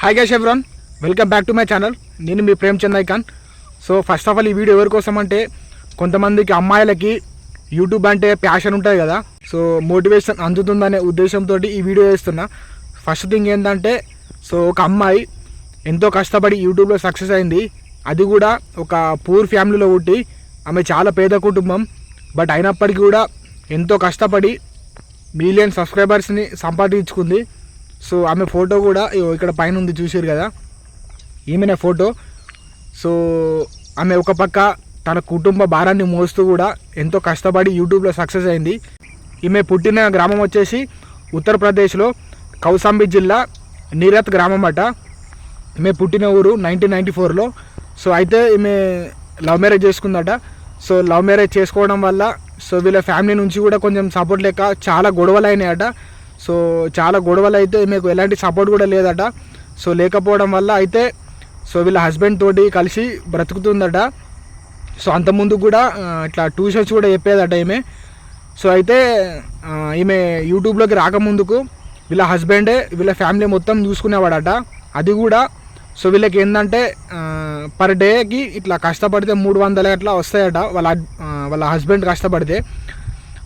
Hi guys everyone, welcome back to my channel. నేను మీ Premchand icon. So first of all ఈ video ఎవరి కోసం అంటే కొంతమందికి అమ్మాయిలకి యూట్యూబ్ అంటే ప్యాషన్ ఉంటుంది కదా, సో మోటివేషన్ అందుతుందనే ఉద్దేశంతో ఈ వీడియో చేస్తున్నా. ఫస్ట్ థింగ్ ఏంటంటే, సో ఒక అమ్మాయి ఎంతో కష్టపడి యూట్యూబ్లో సక్సెస్ అయింది. అది కూడా ఒక పూర్ ఫ్యామిలీలో పుట్టి, ఆమె చాలా పేద కుటుంబం. బట్ అయినప్పటికీ కూడా ఎంతో కష్టపడి మిలియన్ సబ్స్క్రైబర్స్ని సంపాదించుకుంది. సో ఆమె ఫోటో కూడా ఇక్కడ పైన ఉంది, చూసారు కదా, ఈమెనే ఫోటో. సో ఆమె ఒక పక్క తన కుటుంబ భారాన్ని మోస్తూ కూడా ఎంతో కష్టపడి యూట్యూబ్లో సక్సెస్ అయింది. ఈమె పుట్టిన గ్రామం వచ్చేసి ఉత్తరప్రదేశ్లో కౌసాంబి జిల్లా నీరత్ గ్రామం అట. ఈమె పుట్టిన ఊరు 1994లో. సో అయితే ఈమె లవ్ మ్యారేజ్ చేసుకుందట. సో లవ్ మ్యారేజ్ చేసుకోవడం వల్ల సో వీళ్ళ ఫ్యామిలీ నుంచి కూడా కొంచెం సపోర్ట్ లేక చాలా గొడవలు అయినాయట. సో చాలా గొడవలు అయితే మీకు ఎలాంటి సపోర్ట్ కూడా లేదట. సో లేకపోవడం వల్ల అయితే సో వీళ్ళ హస్బెండ్ తోటి కలిసి బ్రతుకుతుందట. సో అంతకుముందు కూడా ఇట్లా ట్యూషన్స్ కూడా చెప్పేదట ఈమె. సో అయితే ఈమె యూట్యూబ్లోకి రాకముందుకు వీళ్ళ హస్బెండే వీళ్ళ ఫ్యామిలీ మొత్తం చూసుకునేవాడట. అది కూడా సో వీళ్ళకి ఏంటంటే పర్ డేకి ఇట్లా కష్టపడితే 300 అట్లా వస్తాయట వాళ్ళ హస్బెండ్ కష్టపడితే.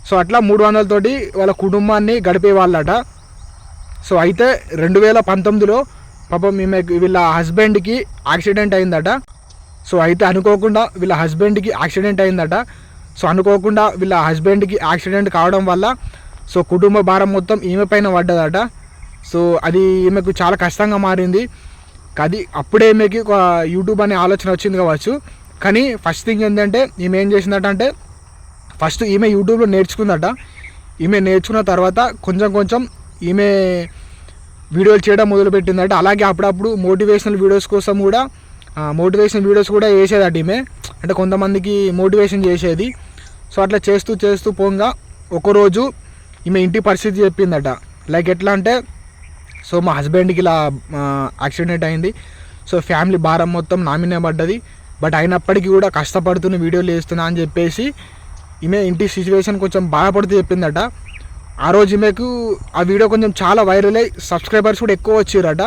సో అట్లా 300 తోటి వాళ్ళ కుటుంబాన్ని గడిపేవాళ్ళట. సో అయితే 2019లో పాపం వీళ్ళ హస్బెండ్కి యాక్సిడెంట్ అయిందట. సో అయితే అనుకోకుండా వీళ్ళ హస్బెండ్కి యాక్సిడెంట్ అయిందట. సో అనుకోకుండా వీళ్ళ హస్బెండ్కి యాక్సిడెంట్ కావడం వల్ల సో కుటుంబ భారం మొత్తం ఈమె పైన పడ్డదట. సో అది ఈమెకు చాలా కష్టంగా మారింది. అది అప్పుడే ఈమెకి ఒక యూట్యూబ్ అనే ఆలోచన వచ్చింది కావచ్చు. కానీ ఫస్ట్ థింగ్ ఏంటంటే, ఈమె ఏం చేసిందట అంటే, ఫస్ట్ ఈమె యూట్యూబ్లో నేర్చుకుందట. ఈమె నేర్చుకున్న తర్వాత కొంచెం ఈమె వీడియోలు చేయడం మొదలుపెట్టిందట. అలాగే అప్పుడప్పుడు మోటివేషనల్ వీడియోస్ కూడా వేసేదట ఈమె. అంటే కొంతమందికి మోటివేషన్ చేసేది. సో అట్లా చేస్తూ పోగా ఒకరోజు ఈమె ఇంటి పరిస్థితి చెప్పిందట. లైక్ ఎట్లా అంటే, సో మా హస్బెండ్కి ఇలా యాక్సిడెంట్ అయింది. సో ఫ్యామిలీ భారం మొత్తం నా మీదనే పడ్డది. బట్ అయినప్పటికీ కూడా కష్టపడుతున్న వీడియోలు వేస్తున్నా అని చెప్పేసి ఈమె ఇంటి సిచ్యువేషన్ కొంచెం బాధపడుతూ చెప్పిందట. ఆ రోజు ఈమెకు ఆ వీడియో కొంచెం చాలా వైరల్ అయ్యి సబ్స్క్రైబర్స్ కూడా ఎక్కువ వచ్చారట.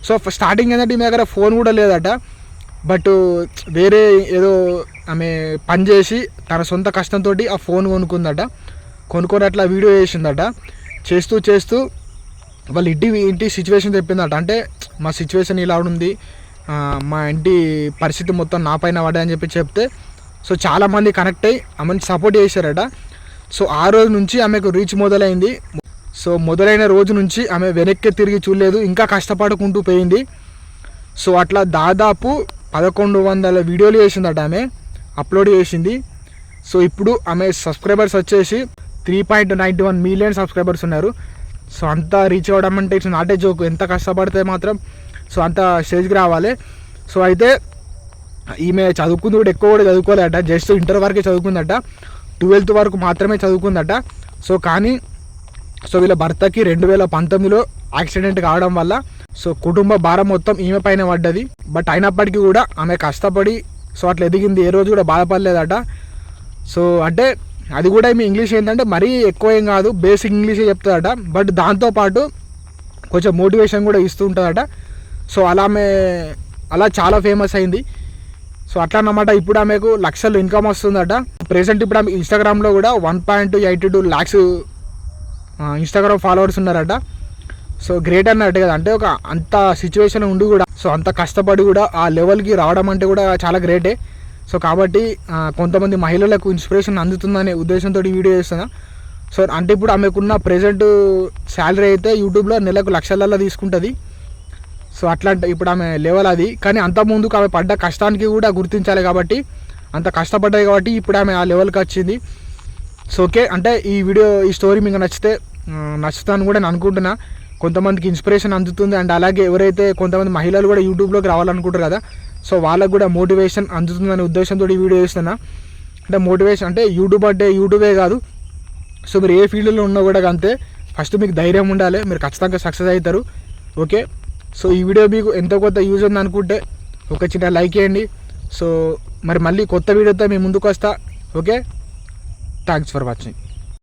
సో స్టార్టింగ్ ఏంటంటే ఈమె దగ్గర ఫోన్ కూడా లేదట. బట్ వేరే ఏదో ఆమె పని చేసి తన సొంత కష్టంతో ఆ ఫోన్ కొనుక్కొని అట్లా వీడియో చేసిందట. చేస్తూ వాళ్ళ ఇంటి సిచ్యువేషన్ చెప్పిందట. అంటే మా సిచ్యువేషన్ ఇలా ఉంది, మా ఇంటి పరిస్థితి మొత్తం నా పైన పడ్డాయని చెప్తే సో చాలామంది కనెక్ట్ అయ్యి ఆమెను సపోర్ట్ చేశారట. సో ఆ రోజు నుంచి ఆమెకు రీచ్ మొదలైంది. సో మొదలైన రోజు నుంచి ఆమె వెనక్కి తిరిగి చూడలేదు, ఇంకా కష్టపడుకుంటూ పోయింది. సో అట్లా దాదాపు 1100 వీడియోలు చేసిందట ఆమె, అప్లోడ్ చేసింది. సో ఇప్పుడు ఆమె సబ్స్క్రైబర్స్ వచ్చేసి 3.91 మిలియన్ సబ్స్క్రైబర్స్ ఉన్నారు. సో అంత రీచ్ అవ్వడం అంటే ఇట్స్ నాట్ ఏ జోక్. ఎంత కష్టపడితే మాత్రం సో అంత స్టేజ్కి రావాలి. సో అయితే ఈమె చదువుకుంది కూడా ఎక్కువ కూడా చదువుకోలేదట. జస్ట్ ఇంటర్ వరకే చదువుకుందట, 12th వరకు మాత్రమే చదువుకుందట. సో కానీ సో వీళ్ళ భర్తకి 2019లో యాక్సిడెంట్ కావడం వల్ల సో కుటుంబ భారం మొత్తం ఈమె పైన పడ్డది. బట్ అయినప్పటికీ కూడా ఆమె కష్టపడి సో అట్లా ఎదిగింది, ఏ రోజు కూడా బాధపడలేదట. సో అంటే అది కూడా ఈమె ఇంగ్లీష్ ఏంటంటే మరీ ఎక్కువ ఏం కాదు, బేసిక్ ఇంగ్లీషే చెప్తుందట. బట్ దాంతోపాటు కొంచెం మోటివేషన్ కూడా ఇస్తూ ఉంటుందట. సో అలా చాలా ఫేమస్ అయింది. సో అట్లా అన్నమాట. ఇప్పుడు ఆమెకు లక్షలు ఇన్కమ్ వస్తుందట. ప్రెసెంట్ ఇప్పుడు ఆమె ఇన్స్టాగ్రామ్లో కూడా 1.82 lakhs ఇన్స్టాగ్రామ్ ఫాలోవర్స్ ఉన్నారట. సో గ్రేట్ అన్నట్టు కదా. అంటే ఒక అంత సిచ్యువేషన్ ఉండి కూడా సో అంత కష్టపడి కూడా ఆ లెవెల్కి రావడం అంటే కూడా చాలా గ్రేటే. సో కాబట్టి కొంతమంది మహిళలకు ఇన్స్పిరేషన్ అందుతుందనే ఉద్దేశంతో వీడియో చేస్తున్నా. సో అంటే ఇప్పుడు ఆమెకున్న ప్రెజెంట్ శాలరీ అయితే యూట్యూబ్లో నెలకు లక్షలలో తీసుకుంటుంది. సో అట్లా ఇప్పుడు ఆమె లెవెల్ అది. కానీ అంత ముందుకు ఆమె పడ్డ కష్టానికి కూడా గుర్తించాలి కాబట్టి, అంత కష్టపడ్డాయి కాబట్టి ఇప్పుడు ఆమె ఆ లెవెల్కి వచ్చింది. సో ఓకే, అంటే ఈ స్టోరీ మీకు నచ్చుతాను కూడా నేను అనుకుంటున్నా. కొంతమందికి ఇన్స్పిరేషన్ అందుతుంది. అండ్ అలాగే ఎవరైతే కొంతమంది మహిళలు కూడా యూట్యూబ్లోకి రావాలనుకుంటారు కదా, సో వాళ్ళకు కూడా మోటివేషన్ అందుతుందనే ఉద్దేశంతో ఈ వీడియో చేస్తున్నా. అంటే మోటివేషన్ అంటే యూట్యూబే కాదు, సో మీరు ఏ ఫీల్డ్లో ఉన్నా కూడా అంతే. ఫస్ట్ మీకు ధైర్యం ఉండాలి, మీరు ఖచ్చితంగా సక్సెస్ అవుతారు. ఓకే, సో ఈ వీడియో మీకు ఎంతో కొంత యూజ్ ఉంది అనుకుంటే ఒక చిన్న లైక్ చేయండి. సో మళ్ళీ కొత్త వీడియోతో మీ ముందుకు వస్తా. Okay, thanks for watching.